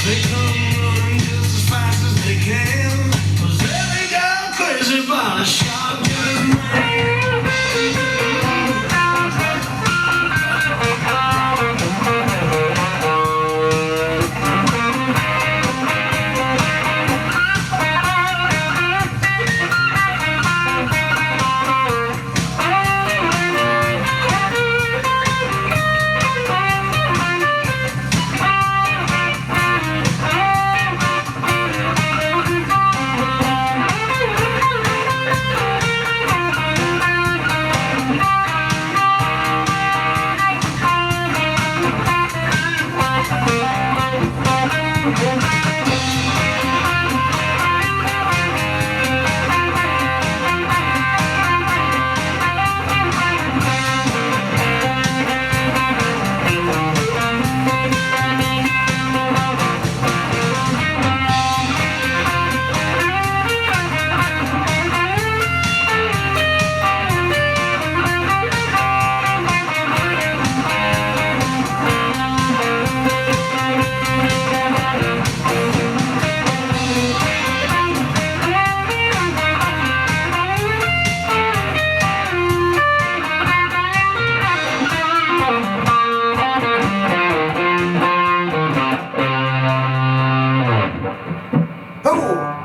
They come running just as fast as they can, 'cause they got crazy about a shotgun man.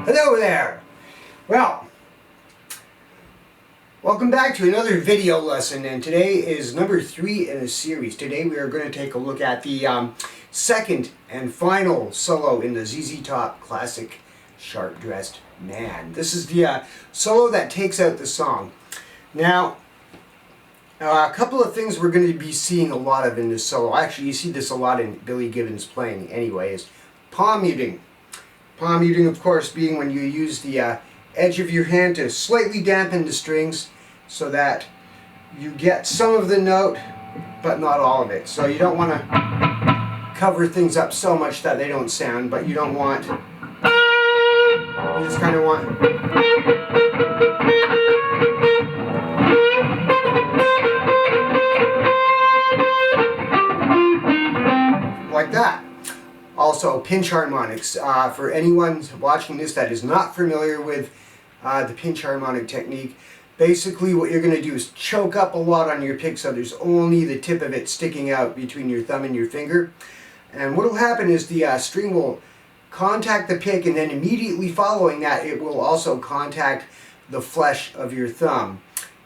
Hello there! Well, welcome back to another video lesson, and today is number 3 in a series. Today we are going to take a look at the second and final solo in the Z.Z.Top classic Sharp Dressed Man. This is the solo that takes out the song. Now, a couple of things we're going to be seeing a lot of in this solo. Actually, you see this a lot in Billy Gibbons playing anyway, is palm muting. Palm muting, of course, being when you use the edge of your hand to slightly dampen the strings so that you get some of the note, but not all of it. So you don't want to cover things up so much that they don't sound, but you don't want, you just kind of want, like that. Also, pinch harmonics. For anyone watching this that is not familiar with the pinch harmonic technique, basically what you're going to do is choke up a lot on your pick so there's only the tip of it sticking out between your thumb and your finger. And what will happen is the string will contact the pick, and then immediately following that it will also contact the flesh of your thumb.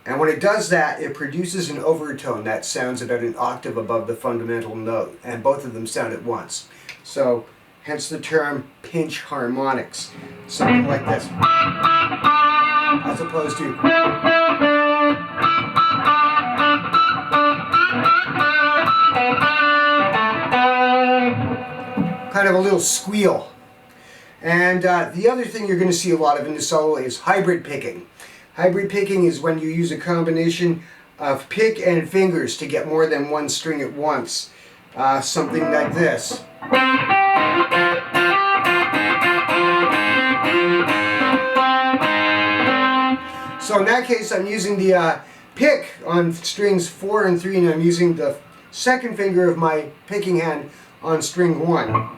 And when it does that, it produces an overtone that sounds about an octave above the fundamental note, and both of them sound at once. So, hence the term pinch harmonics. Something like this. As opposed to kind of a little squeal. And the other thing you're going to see a lot of in the solo is hybrid picking. Hybrid picking is when you use a combination of pick and fingers to get more than one string at once. Something like this. So in that case, I'm using the pick on strings 4 and 3, and I'm using the second finger of my picking hand on string 1.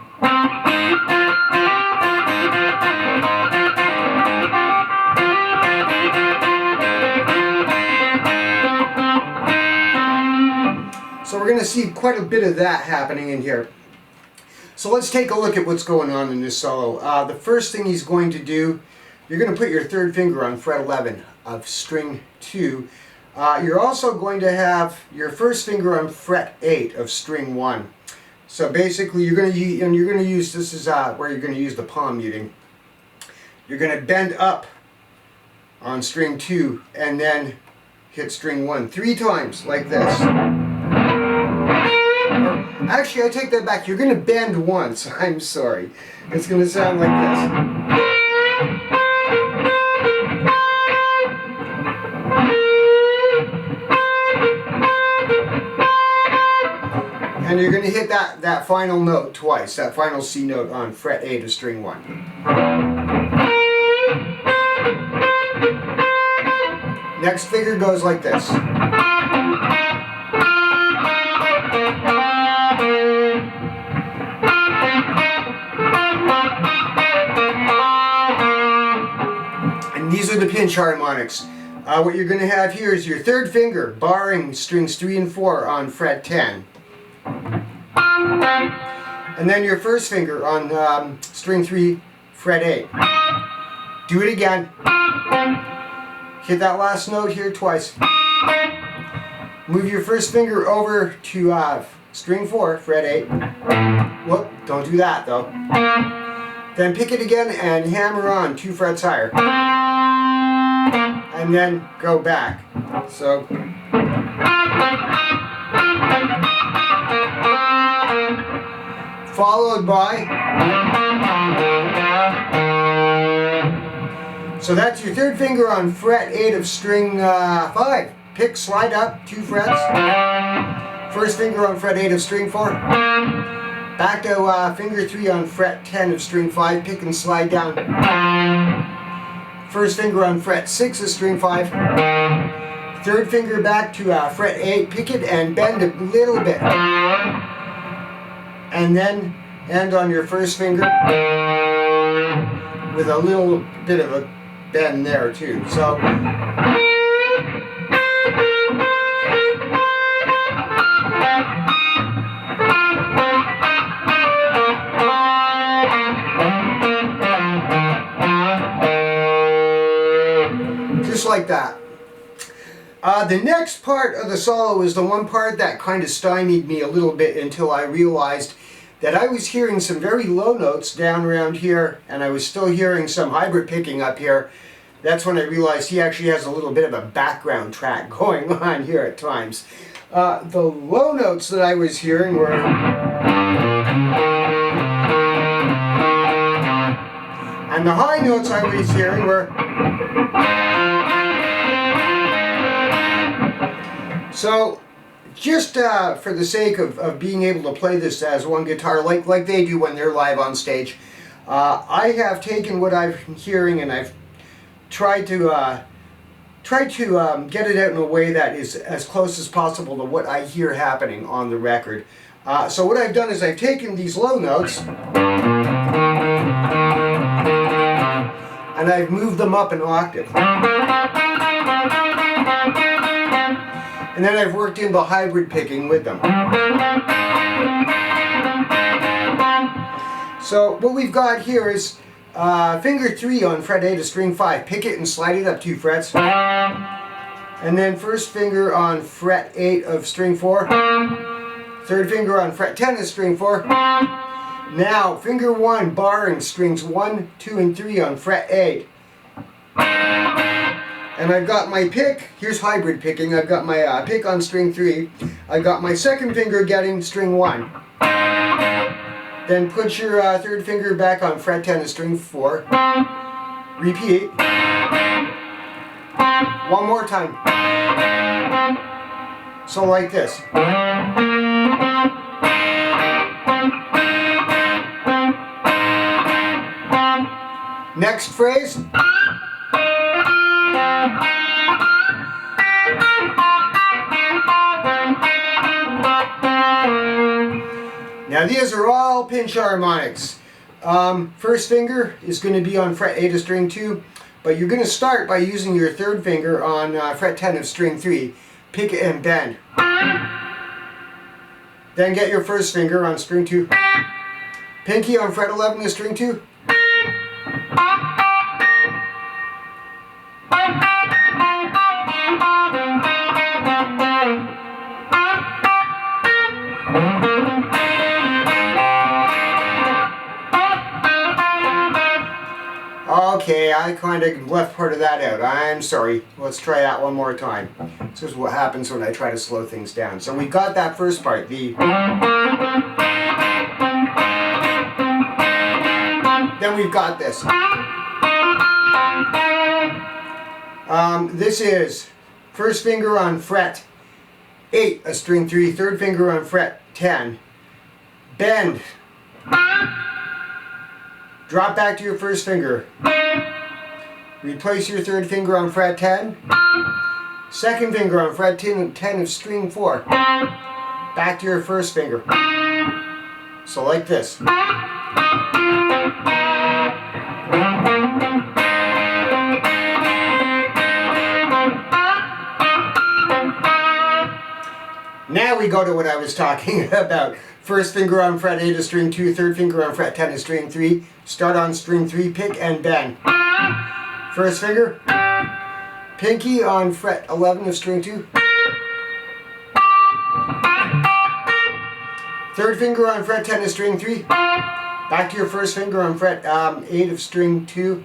So we're going to see quite a bit of that happening in here. So let's take a look at what's going on in this solo. The first thing he's going to do, you're going to put your third finger on fret 11 of string 2. You're also going to have your first finger on fret 8 of string 1. So basically you're going to use, this is where you're going to use the palm muting. You're going to bend up on string 2 and then hit string 1 3 times like this. Actually, I take that back. You're going to bend once. I'm sorry. It's going to sound like this. And you're going to hit that final note twice, that final C note on fret 8 of string 1. Next finger goes like this. pinch harmonics. What you're going to have here is your third finger barring strings 3 and 4 on fret 10. And then your first finger on string 3, fret 8. Do it again. Hit that last note here twice. Move your first finger over to string 4, fret 8. Whoop, don't do that though. Then pick it again and hammer on 2 frets higher. And then go back. So. Followed by. So that's your third finger on fret 8 of string 5. Pick, slide up 2 frets. First finger on fret 8 of string 4. Back to finger 3 on fret 10 of string 5. Pick and slide down. First finger on fret 6 of string 5. Third finger back to fret 8. Pick it and bend a little bit. And then end on your first finger with a little bit of a bend there too. So just like that. The next part of the solo is the one part that kind of stymied me a little bit until I realized that I was hearing some very low notes down around here, and I was still hearing some hybrid picking up here. That's when I realized he actually has a little bit of a background track going on here at times. The low notes that I was hearing were... And the high notes I was hearing were... So, just for the sake of being able to play this as one guitar, like they do when they're live on stage, I have taken what I've been hearing and I've tried to get it out in a way that is as close as possible to what I hear happening on the record. So what I've done is I've taken these low notes and I've moved them up an octave. And then I've worked in the hybrid picking with them. So what we've got here is finger 3 on fret 8 of string 5. Pick it and slide it up 2 frets. And then first finger on fret 8 of string 4. Third finger on fret 10 of string 4. Now finger 1 barring strings 1, 2, and 3 on fret 8. And I've got my pick, here's hybrid picking, I've got my pick on string 3, I've got my second finger getting string 1. Then put your third finger back on fret 10 of string 4. Repeat. One more time. So like this. Next phrase. Now these are all pinch harmonics. First finger is going to be on fret 8 of string 2, but you're going to start by using your third finger on fret 10 of string 3. Pick it and bend. Then get your first finger on string 2. Pinky on fret 11 of string 2. Okay, I kind of left part of that out. I'm sorry. Let's try that one more time. This is what happens when I try to slow things down. So we got that first part. Then we've got this. This is first finger on fret 8 of string 3, third finger on fret 10. Bend. Drop back to your first finger. Replace your third finger on fret 10. Second finger on fret 10 of string 4. Back to your first finger. So like this. we go to what I was talking about. First finger on fret 8 of string 2, third finger on fret 10 of string 3. Start on string 3, pick and bend. First finger, pinky on fret 11 of string 2. Third finger on fret 10 of string 3. Back to your first finger on fret 8 of string 2.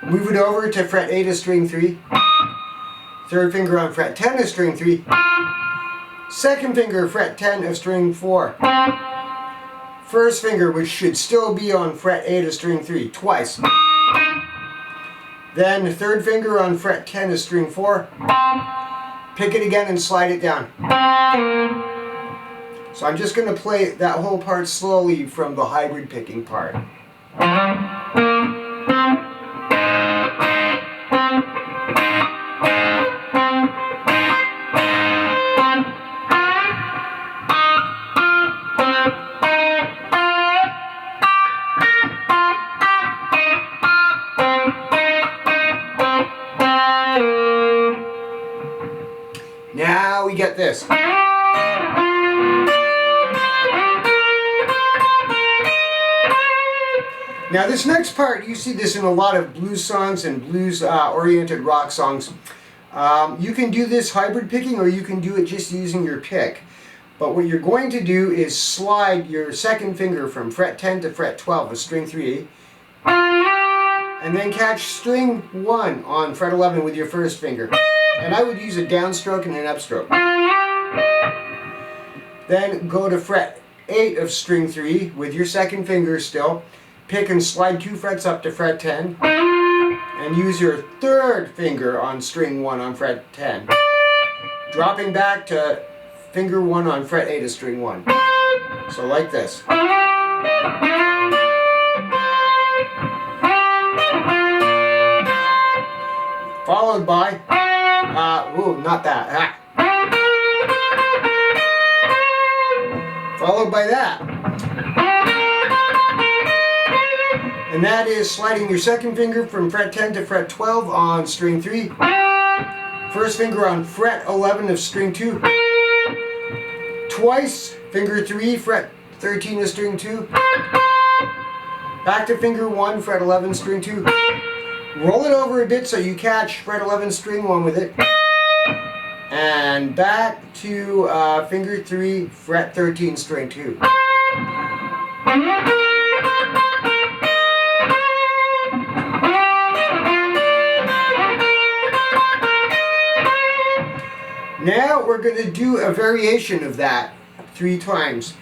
Move it over to fret 8 of string 3. Third finger on fret 10 of string 3. Second finger, fret 10 of string 4. First finger, which should still be on fret 8 of string 3, twice. Then third finger on fret 10 of string 4. Pick it again and slide it down. So I'm just going to play that whole part slowly from the hybrid picking part. Now we get this. Now this next part, you see this in a lot of blues songs and blues-oriented rock songs. You can do this hybrid picking or you can do it just using your pick. But what you're going to do is slide your second finger from fret 10 to fret 12 of string 3. And then catch string 1 on fret 11 with your first finger. And I would use a downstroke and an upstroke. Then go to fret 8 of string 3 with your second finger still. Pick and slide 2 frets up to fret 10. And use your third finger on string 1 on fret 10. Dropping back to finger 1 on fret 8 of string 1. So like this. Followed by, not that. Followed by that. And that is sliding your second finger from fret 10 to fret 12 on string 3. First finger on fret 11 of string 2. Twice, finger 3, fret 13 of string 2. Back to finger 1, fret 11, string 2. Roll it over a bit so you catch fret 11, string 1 with it. And back to finger 3, fret 13, string 2. Now we're going to do a variation of that 3 times.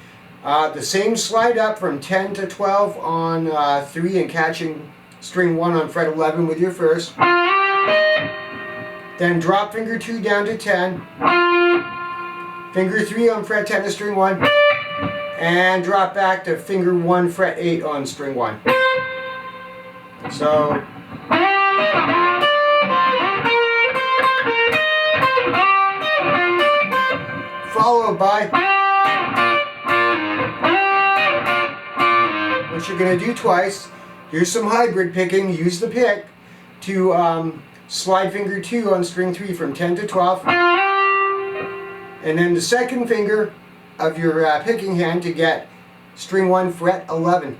The same slide up from 10 to 12 on 3 and catching string 1 on fret 11 with your first. Then drop finger 2 down to 10. Finger 3 on fret 10 of string 1. And drop back to finger 1 fret 8 on string 1. So followed by what you're going to do twice. Here's some hybrid picking. Use the pick to slide finger 2 on string 3 from 10 to 12. And then the second finger of your picking hand to get string 1 fret 11.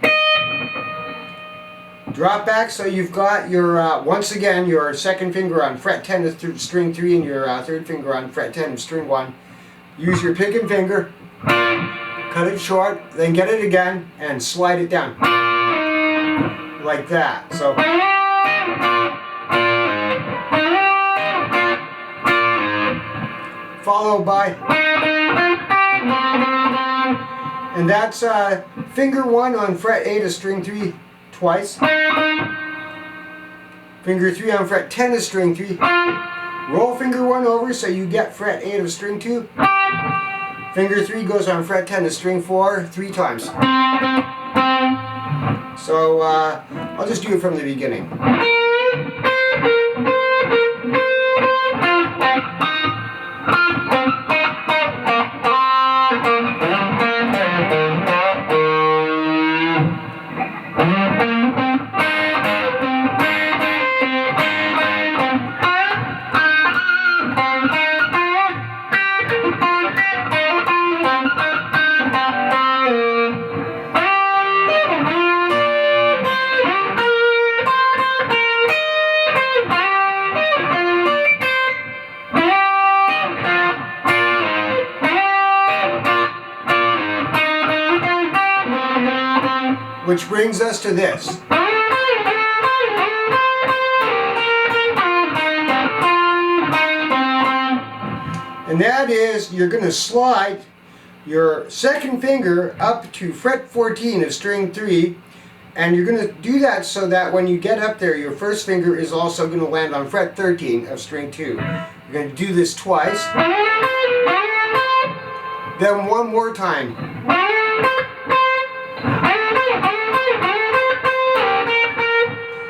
Drop back so you've got your, once again, your second finger on fret 10 of string 3 and your third finger on fret 10 of string 1. Use your picking finger, cut it short, then get it again and slide it down. Like that. So followed by, and that's finger 1 on fret 8 of string 3 twice. Finger 3 on fret 10 of string 3. Roll finger 1 over so you get fret 8 of string 2. Finger 3 goes on fret 10 of string 4 3 times. So I'll just do it from the beginning. Which brings us to this. And that is, you're going to slide your second finger up to fret 14 of string 3, and you're going to do that so that when you get up there, your first finger is also going to land on fret 13 of string 2. You're going to do this twice, then one more time.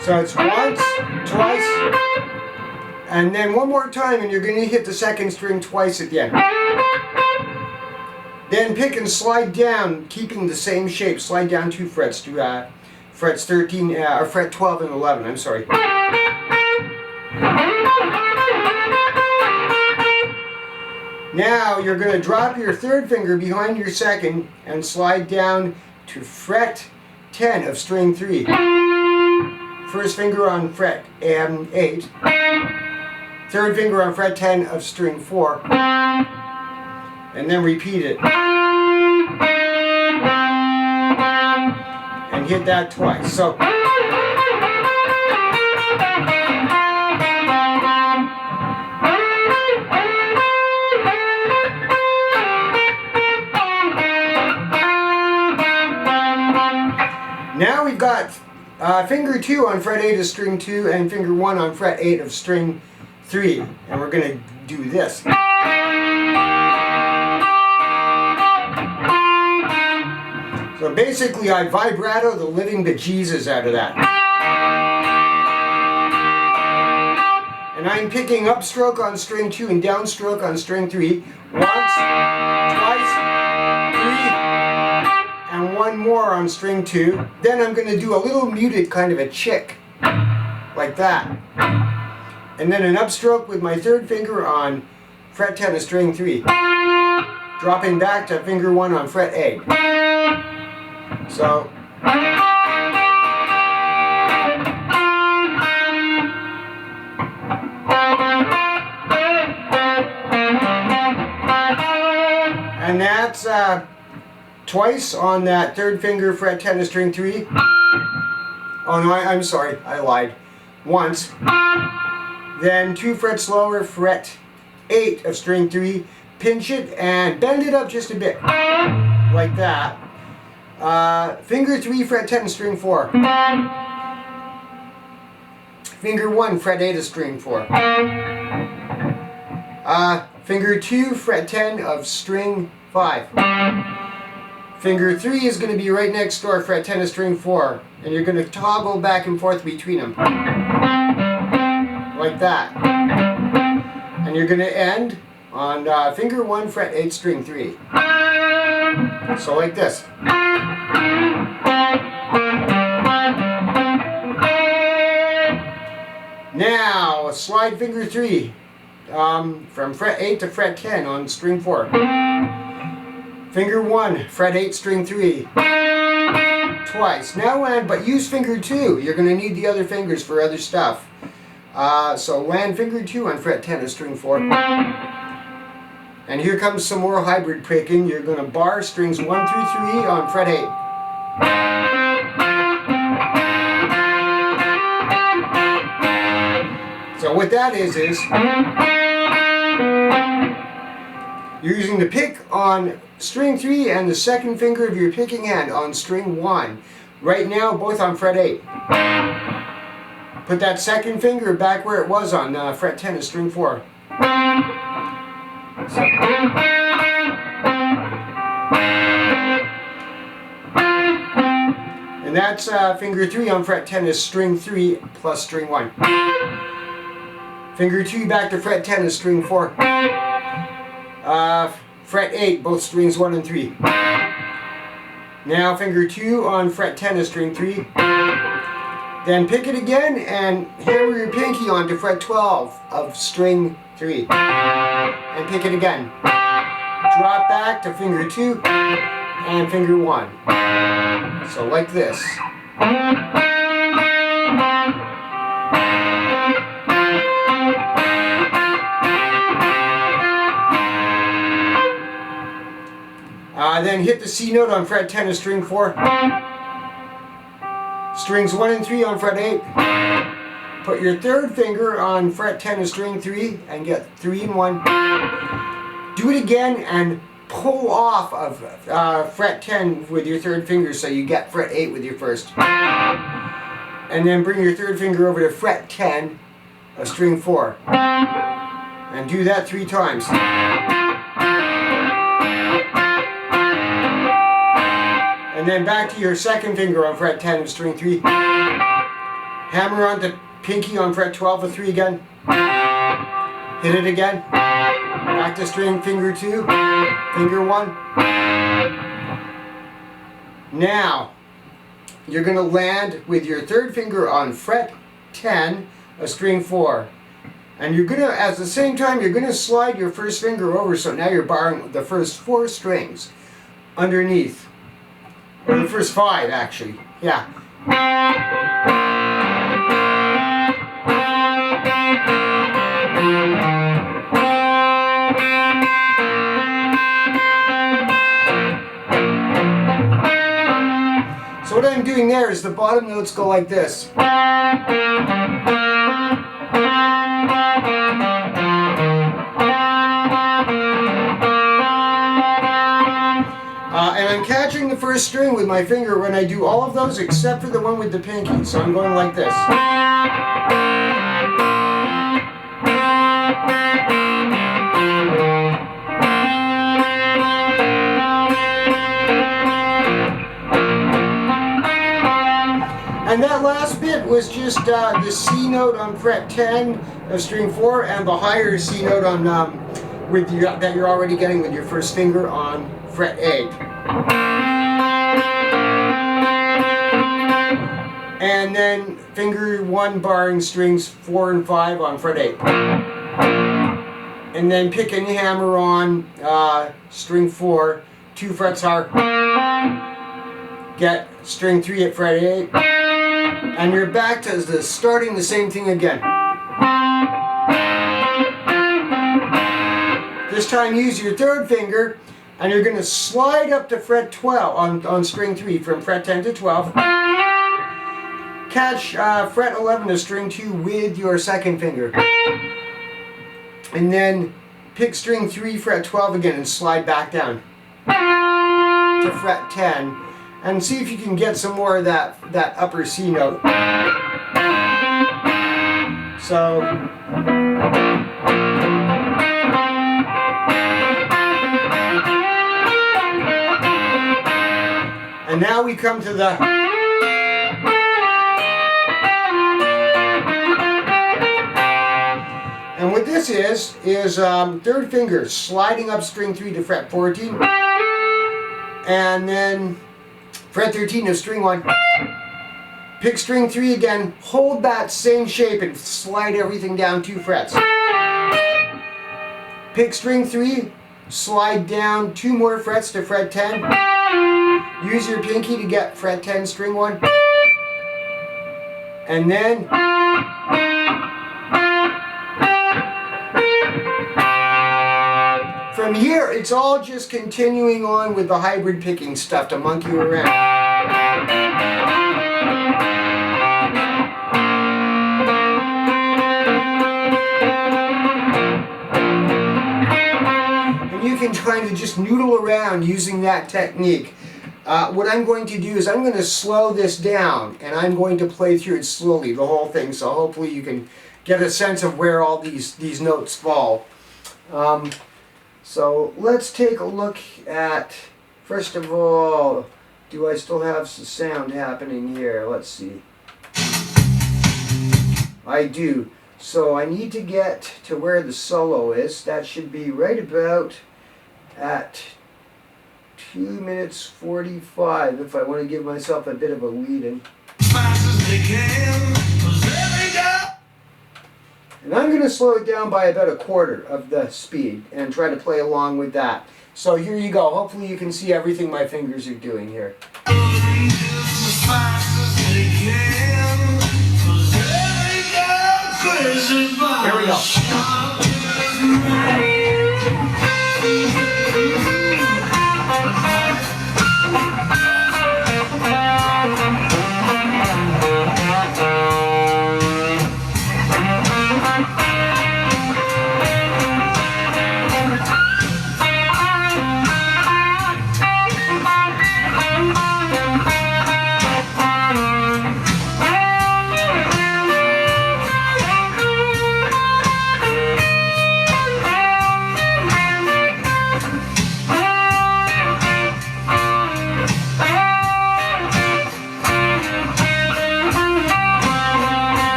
So it's once, twice, and then one more time, and you're going to hit the second string twice again. Then pick and slide down, keeping the same shape. Slide down 2 frets to frets 13 or fret 12 and 11. I'm sorry. Now you're going to drop your third finger behind your second and slide down to fret 10 of string 3. First finger on fret 8. Third finger on fret 10 of string 4. And then repeat it. And hit that twice. So now we've got finger 2 on fret 8 of string 2 and finger 1 on fret 8 of string 3. And we're going to do this. So basically I vibrato the living bejesus out of that. And I'm picking upstroke on string 2 and downstroke on string 3. Once, twice, 3, and one more on string 2. Then I'm going to do a little muted kind of a chick, like that. And then an upstroke with my third finger on fret 10 of string 3. Dropping back to finger 1 on fret 8. So and that's twice on that third finger fret 10 of string 3. Oh no, I'm sorry, I lied. Once. Then 2 frets lower, fret 8 of string 3. Pinch it and bend it up just a bit. Like that. Finger 3, fret 10 of string 4. Finger 1, fret 8 of string 4. Finger 2, fret 10 of string 5. Finger 3 is going to be right next door, fret 10 of string 4. And you're going to toggle back and forth between them. Like that. And you're going to end on finger 1, fret 8, string 3. So like this. Now, slide finger 3 from fret 8 to fret 10 on string 4. Finger 1, fret 8, string 3. Twice. Now land, but use finger 2. You're going to need the other fingers for other stuff. So land finger 2 on fret 10 of string 4. And here comes some more hybrid picking. You're going to bar strings 1 through 3 on fret 8. So what that is you're using the pick on string 3 and the second finger of your picking hand on string 1. Right now, both on fret 8. Put that second finger back where it was on fret 10 of string 4. And that's finger 3 on fret 10 is string 3 plus string 1. Finger 2 back to fret 10 is string 4. Fret 8, both strings 1 and 3. Now finger 2 on fret 10 is string 3. Then pick it again and hammer your pinky onto fret 12 of string 3. And pick it again. Drop back to finger 2 and finger 1. So like this. Then hit the C note on fret 10 of string 4. strings 1 and 3 on fret 8. Put your third finger on fret 10 of string 3 and get 3 and 1. Do it again and pull off of fret 10 with your third finger so you get fret 8 with your first. And then bring your third finger over to fret 10 of string 4. And do that 3 times. And then back to your second finger on fret 10 of string 3. Hammer on the pinky on fret 12 of 3 again. Hit it again. Back to string finger 2, finger 1. Now, you're going to land with your third finger on fret 10 of string 4. And you're going to, at the same time, you're going to slide your first finger over, so now you're barring the first 4 strings underneath. Or the first 5, actually. Yeah. So what I'm doing there is the bottom notes go like this. And I'm catching the first string with my finger when I do all of those except for the one with the pinky. So I'm going like this. And that last bit was just the C note on fret 10 of string 4 and the higher C note on that you're already getting with your first finger on fret 8. And then finger 1 barring strings 4 and 5 on fret 8. And then pick and hammer on string 4, 2 frets higher. Get string 3 at fret 8. And you're back to starting the same thing again. This time use your third finger and you're going to slide up to fret 12 on string 3 from fret 10 to 12. Catch fret 11 of string 2 with your second finger. And then pick string 3 fret 12 again and slide back down to fret 10. And see if you can get some more of that upper C note. So, and now we come to the, and what this is third finger sliding up string 3 to fret 14, and then fret 13 of string 1. Pick string 3 again, hold that same shape and slide everything down 2 frets. Pick string 3, slide down 2 more frets to fret 10. Use your pinky to get fret 10 string 1. And then from here, it's all just continuing on with the hybrid picking stuff to monkey around. And you can kind of just noodle around using that technique. What I'm going to do is I'm going to slow this down and I'm going to play through it slowly, the whole thing, so hopefully you can get a sense of where all these notes fall. So let's take a look at, first of all, do I still have some sound happening here? Let's see. I do. So I need to get to where the solo is. That should be right about at 2 minutes 45 if I want to give myself a bit of a lead in. And I'm going to slow it down by about a quarter of the speed and try to play along with that. So here you go. Hopefully you can see everything my fingers are doing here. Here we go.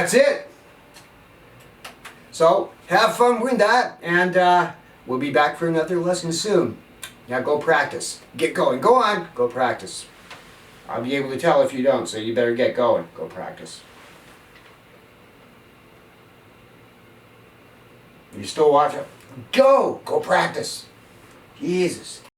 that's it. So have fun with that, and we'll be back for another lesson soon. Now go practice. Get going. Go on. Go practice. I'll be able to tell if you don't, so you better get going. Go practice. You still watching? Go! Go practice. Jesus.